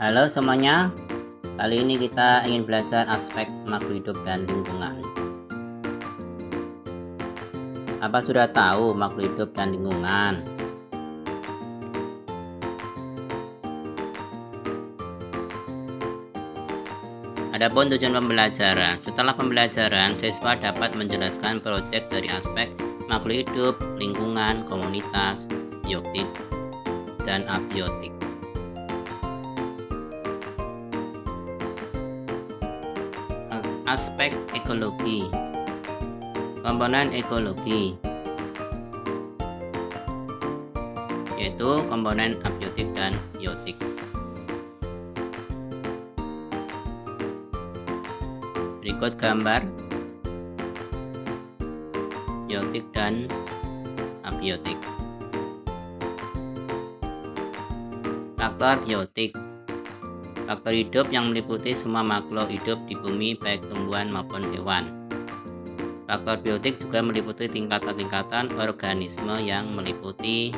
Halo semuanya, kali ini kita ingin belajar aspek makhluk hidup dan lingkungan. Apa sudah tahu makhluk hidup dan lingkungan? Adapun tujuan pembelajaran, setelah pembelajaran, siswa dapat menjelaskan proyek dari aspek makhluk hidup, lingkungan, komunitas, biotik, dan abiotik. Aspek ekologi, komponen ekologi, yaitu komponen abiotik dan biotik. Berikut gambar biotik dan abiotik. Faktor biotik, faktor hidup yang meliputi semua makhluk hidup di bumi, baik tumbuhan maupun hewan. Faktor biotik juga meliputi tingkatan-tingkatan organisme yang meliputi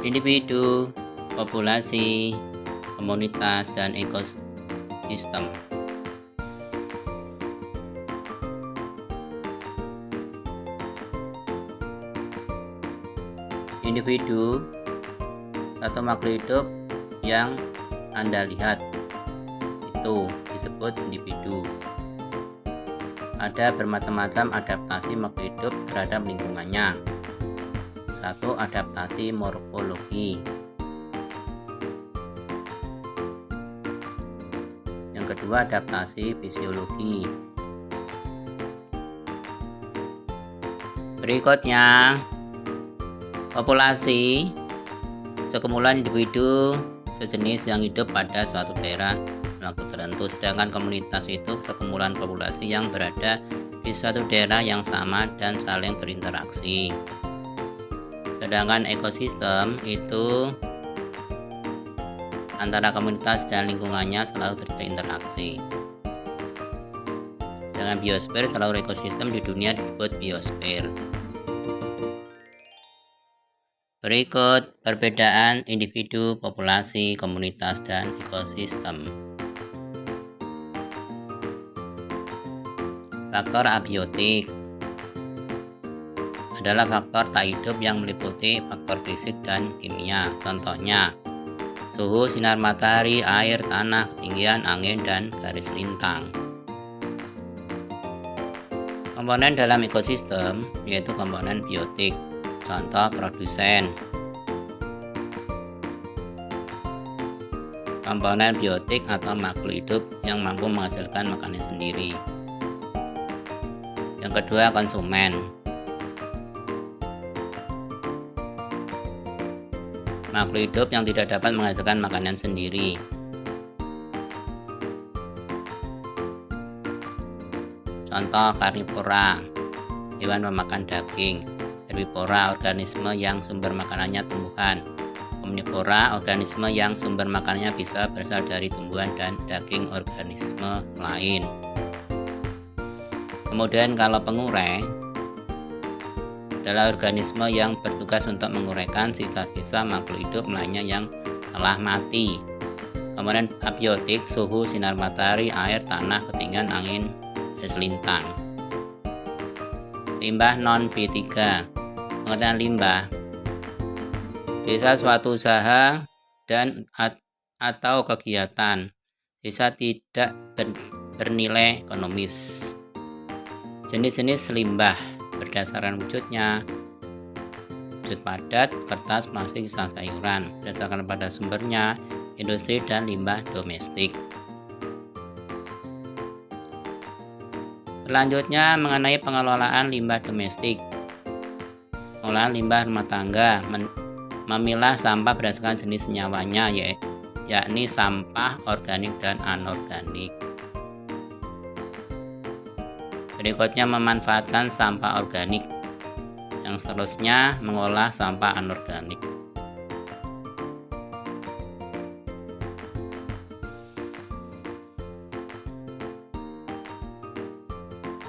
individu, populasi, komunitas, dan ekosistem. Individu, satu makhluk hidup yang Anda lihat itu disebut individu. Ada bermacam-macam adaptasi makhluk hidup terhadap lingkungannya. Satu, adaptasi morfologi. Yang kedua, adaptasi fisiologi. Berikutnya, populasi, sekumpulan individu sejenis yang hidup pada suatu daerah waktu tertentu. Sedangkan komunitas itu sekumpulan populasi yang berada di suatu daerah yang sama dan saling berinteraksi. Sedangkan ekosistem itu antara komunitas dan lingkungannya selalu terjadi interaksi. Dengan biosfer, seluruh ekosistem di dunia disebut biosfer. Berikut perbedaan individu, populasi, komunitas, dan ekosistem. Faktor abiotik adalah faktor tak hidup yang meliputi faktor fisik dan kimia. Contohnya, suhu, sinar matahari, air, tanah, ketinggian, angin, dan garis lintang. Komponen dalam ekosistem yaitu komponen biotik. Contoh, produsen. Komponen biotik atau makhluk hidup yang mampu menghasilkan makanannya sendiri. Yang kedua, konsumen. Makhluk hidup yang tidak dapat menghasilkan makanan sendiri. Contoh, karnivora, hewan pemakan daging. Herbivora, organisme yang sumber makanannya tumbuhan. Omnivora, organisme yang sumber makanannya bisa berasal dari tumbuhan dan daging organisme lain. Kemudian kalau pengurai adalah organisme yang bertugas untuk menguraikan sisa-sisa makhluk hidup lainnya yang telah mati. Komponen abiotik, suhu, sinar matahari, air, tanah, ketinggian, angin, garis lintang. Limbah non B3. Pengertian limbah bisa suatu usaha dan atau kegiatan, bisa tidak bernilai ekonomis. Jenis-jenis limbah berdasarkan wujudnya: wujud padat, kertas, plastik, sisa sayuran. Berdasarkan pada sumbernya, industri dan limbah domestik. Selanjutnya mengenai pengelolaan limbah domestik. Pengelolaan limbah rumah tangga memilah sampah berdasarkan jenis senyawanya, yakni sampah organik dan anorganik. Berikutnya memanfaatkan sampah organik. Yang seterusnya mengolah sampah anorganik.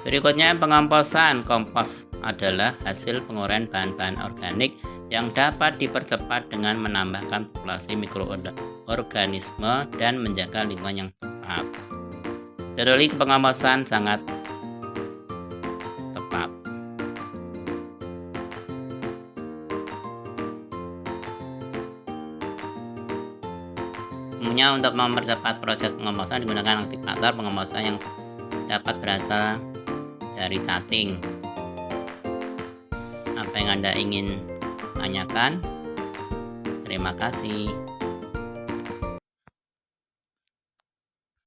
Berikutnya pengomposan. Kompos adalah hasil penguraian bahan-bahan organik yang dapat dipercepat dengan menambahkan populasi mikroorganisme dan menjaga lingkungan yang tepat. Teknologi pengawasan sangat tepat. Umumnya untuk mempercepat proses pengembosan digunakan aktivator pengembosan yang dapat berasal dari cacing. Apa yang Anda ingin tanyakan? Terima kasih.